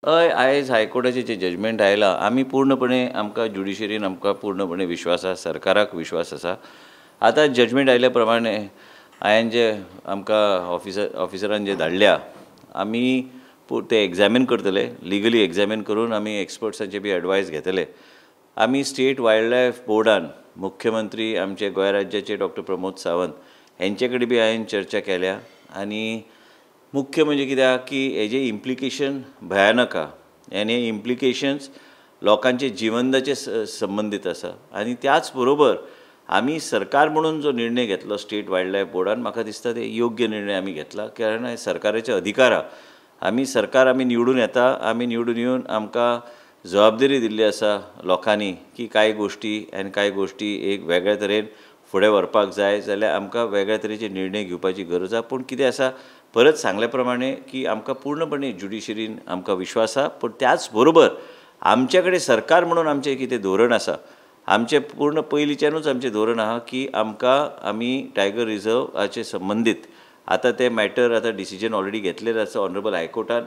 हय आयज हायकोर्टाचें जें जजमेंट आयलां आमी पूर्णपणे आमकां ज्युडिशरीन आमकां पूर्णपणे विश्वास आसा, सरकाराक विश्वास आसा. आतां जजमेंट आयल्या प्रमाणे हांवें जे आमकां ऑफिसरान जे धाडल्या आमी ते एग्जामीन करतले, लिगली एग्जामीन करून आमी एक्सपर्ट्सांचे बी एडवायस घेतले. आमी स्टेट वायल्ड लायफ बोर्डान मुख्यमंत्री आमचे गोंय राज्याचे डॉक्टर प्रमोद सावंत हेंचे कडेन बी हांवें चर्चा केल्या आनी मुख्य म्हणजे कित्याक की हेजे इम्प्लिकेशन भयानक आहा आनी हे इम्प्लिकेशन्स लोकांचे जिवंदाचे संबंदीत आसा. आनी त्याच बरोबर आमी सरकार म्हणून जो निर्णय घेतलो स्टेट वायल्ड लायफ बोर्डान म्हाका दिसता ते योग्य निर्णय आमी घेतला. कारण हे सरकाराचे अधिकार आहा. सरकार आमी निवडून येता, आमी निवडून येवन आमकां जबाबदारी दिल्ली आसा लोकांनी की कांय गोश्टी आनी कांय गोश्टी एक वेगळ्या तरेन फुडें व्हरपाक जाय जाल्यार आमकां वेगळ्या तरेचे निर्णय घेवपाची गरज आहा. पूण कितें आसा परत सांगले प्रमाणे की आमकां पूर्णपणे ज्युडिशरीन आमकां विश्वास आहा. पूण त्याच बरोबर आमचे कडेन सरकार म्हणून आमचें कितें धोरण आसा, आमचें पूर्ण पयलींच्यानूच आमचें धोरण आहा की आमी टायगर रिजर्वाचे संबंदीत आतां ते मॅटर आतां डिसिजन ऑलरेडी घेतलेलें आसा ऑनरेबल हायकोर्टान.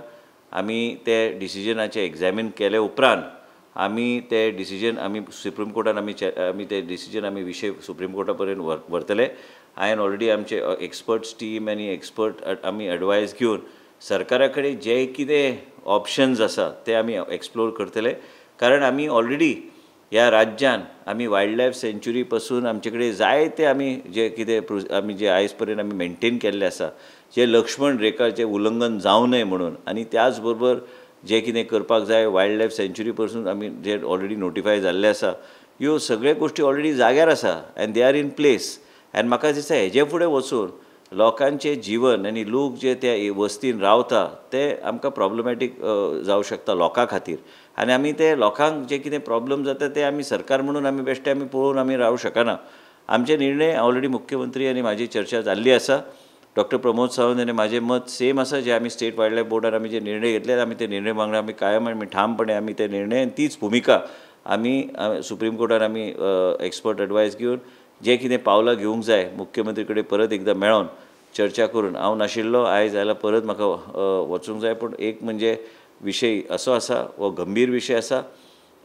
आमी ते डिसिजनाचे एग्जामीन केले उपरांत आमी ते डिसिजन आमी सुप्रीम कोर्टान आमी ते डिसिजन आमी विशय सुप्रीम कोर्टा पर्यंत व्हरतले. हांवें ऑलरेडी आमचे एक्सपर्ट्स टीम आनी एक्सपर्ट आमी एडवायस घेवन सरकारा कडेन जे कितें ऑप्शन्स आसा ते आमी एक्सप्लोर करतले. कारण आमी ऑलरेडी ह्या राज्यान आमी वायल्ड लायफ सँच्युरी पासून आमचे कडेन जायते आमी जे कितें आमी जे आयज पर्यंत आमी मेंटेन केल्ले आसा जे लक्ष्मण रेखाचें उल्लंघन जावं नये म्हणून आनी त्याच बरोबर जे कितें करपाक जाय वायल्ड लायफ सँच्युरी पासून आमी जे ऑलरेडी नोटिफाय जाल्ले आसा ह्यो सगळे गोश्टी ऑलरेडी जाग्यार आसा and they are in place. आनी म्हाका दिसता हेजे फुडें वचून लोकांचे जीवन आनी लोक जे त्या वस्तीन रावता ते आमकां प्रॉब्लेमॅटीक जावं शकता लोकां खातीर. आनी आमी ते लोकांक जे कितें प्रॉब्लेम जाता ते आमी सरकार म्हणून आमी बेश्टे आमी पळोवन आमी रावूं शकना. आमचे निर्णय ऑलरेडी मुख्यमंत्री आनी म्हाजी चर्चा जाल्ली आसा. डॉक्टर प्रमोद सावंत आनी म्हाजें मत सेम आसा. जे आमी स्टेट वायल्ड लायफ बोर्डान आमी जे निर्णय घेतले आमी ते निर्णय वांगडा आमी कायम आमी ठामपणे आमी ते निर्णय आनी तीच भुमिका आमी सुप्रीम कोर्टान आमी एक्सपर्ट एडवायस घेवन जे कितें पावलां घेवंक जाय मुख्यमंत्री कडेन परत एकदां मेळोन चर्चा करून हांव नाशिल्लो आयज जाल्यार परत म्हाका वचूंक जाय. पूण एक म्हणजे विशय असो आसा हो गंभीर विशय आसा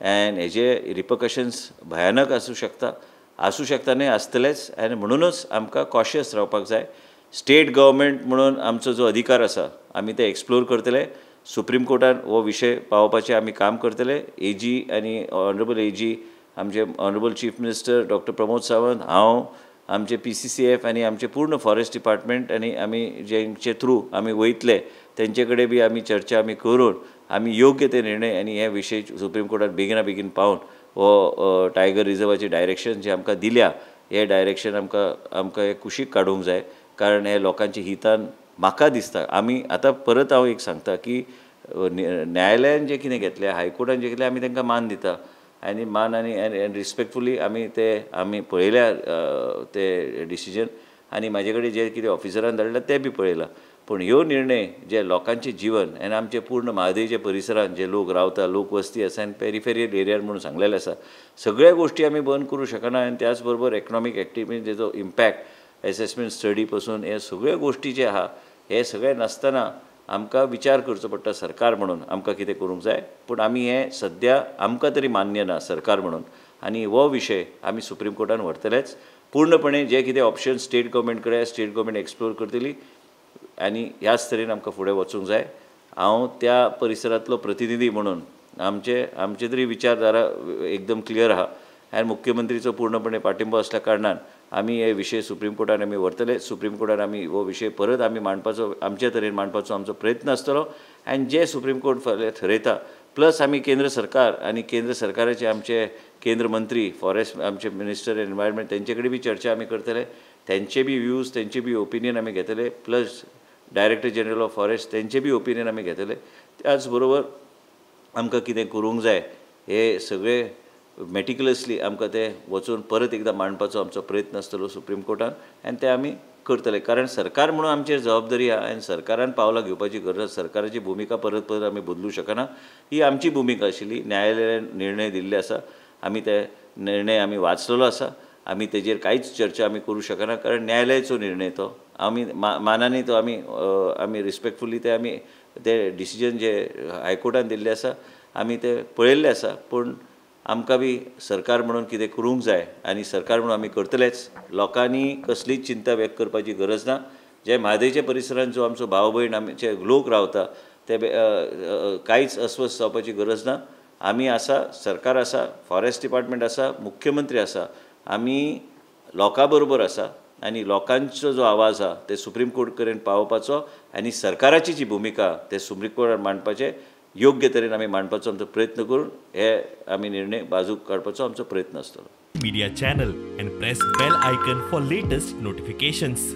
एन्ड हेजे रिपकशन्स भयानक आसूं शकता न्हय आसतलेच. आनी म्हणूनच आमकां कॉशियस रावपाक जाय. स्टेट गव्हर्मेंट म्हणून आमचो जो अधिकार आसा आमी ते एक्सप्लोर करतले. सुप्रीम कोर्टान हो विशय पावोवपाचें आमी काम करतले. एजी आनी ऑनरेबल एजी आमचे honourable chief minister doctor Pramod Sawant, हांव, आमचे PCCF आनी आमचे पूर्ण फॉरेस्ट डिपार्टमेंट आनी आमी जेंचे थ्रू आमी वयतले तेंचे कडेन बी आमी चर्चा आमी करून आमी योग्य ते निर्णय आनी हे विशय सुप्रीम कोर्टात बेगीन पावन हो टायगर रिजर्वाची डायरेक्शन जे आमकां दिल्या हे डायरेक्शन आमकां हे कुशीक काडूंक जाय. कारण हे लोकांच्या हितान म्हाका दिसता आमी आतां परत हांव एक सांगता की न्यायालयान जे कितें घेतलें हायकोर्टान जे घेतलें आमी तांकां मान दिता आनी मान आनी रिस्पेक्टफुली आमी पळयल्या ते डिसिजन आनी म्हाजे कडेन जे कितें ऑफिसरान धाडला ते बी पळयला. पूण ह्यो निर्णय जे लोकांचें जीवन आनी आमचे पूर्ण म्हादयच्या परिसरांत जे लोक रावता लोक वस्ती आसा आनी पेरिफेरियल एरियान म्हणून सांगलेलें आसा सगळ्या गोश्टी आमी बंद करूं शकना. आनी त्याच बरोबर economic activity Jeju impact assessment study पासून हे सगळ्यो गोश्टी जे आहा हे सगळें नासतना आमकां विचार करचो पडटा सरकार म्हणून आमकां कितें करूंक जाय. पूण आमी हे सद्या आमकां तरी मान्य ना सरकार म्हणून आनी हो विशय आमी सुप्रीम कोर्टान व्हरतलेच. पूर्णपणे जे कितें ऑप्शन स्टेट गव्हर्मेंट कडेन स्टेट गव्हर्मेंट एक्सप्लोर करतली आनी ह्याच तरेन आमकां फुडें वचूंक जाय. हांव त्या परिसरांतलो प्रतिनिधी म्हणून आमचे तरी विचारधारा एकदम क्लियर आहा आनी मुख्यमंत्रीचो पूर्णपणे पाठिंबो आसल्या कारणान आमी हे विशय सुप्रीम कोर्टान आमी व्हरतले. सुप्रीम कोर्टान आमी हो विशय परत आमी मांडपाचो आमचे तरेन मांडपाचो आमचो प्रयत्न आसतलो. आनी जे सुप्रीम कोर्ट थरयता प्लस आमी केंद्र सरकार आनी केंद्र सरकाराचे आमचे केंद्र मंत्री फॉरेस्ट आमचे मिनिस्टर एनवायरमेंट तेंचे कडेन बी चर्चा आमी करतले. तेंचे बी व्ह्यूज तेंचे बी ओपिनियन आमी घेतले. Plus director general of forest तेंचे बी ओपिनियन आमी घेतले. त्याच बरोबर आमकां कितें करूंक जाय हे सगळे मेटिक्युलसली आमकां ते वचून परत एकदां मांडपाचो आमचो प्रयत्न आसतलो सुप्रीम कोर्टान आनी ते आमी करतले. कारण सरकार म्हणून आमचेर जबाबदारी आहा आनी सरकारान पावलां घेवपाची गरज. सरकाराची भुमिका परत आमी बदलूं शकना. ही आमची भुमिका आशिल्ली. न्यायालयान निर्णय दिल्ले आसा आमी ते निर्णय आमी वाचलेलो आसा. आमी तेजेर कांयच चर्चा आमी करूं शकना कारण न्यायालयाचो निर्णय तो आमी मानानी तो आमी रिस्पेक्टफुली ते आमी ते डिसिजन जे हायकोर्टान दिल्लें आसा आमी ते पळयल्लें आसा. पूण आमकां बी सरकार म्हणून कितें करूंक जाय आनी सरकार म्हणून आमी करतलेच. लोकांनी कसलीच चिंता व्यक्त करपाची गरज ना. जे म्हादयच्या परिसरांत जो आमचो भाव भयण आमचे लोक रावता ते कांयच अस्वस्थ जावपाची गरज ना. आमी आसा, सरकार आसा, फॉरेस्ट डिपार्टमेंट आसा, मुख्यमंत्री आसा, आमी लोकां बरोबर आसा आनी लोकांचो जो आवाज आहा ते सुप्रीम कोर्ट कडेन पावोवपाचो आनी सरकाराची जी भुमिका ते सुप्रीम कोर्टार मांडपाचें योग्य तरेन आमी मांडपाचो आमचो प्रयत्न करून हे आमी निर्णय बाजूक काडपाचो आमचो प्रयत्न आसतलो. Media channel and press bell icon for latest notifications.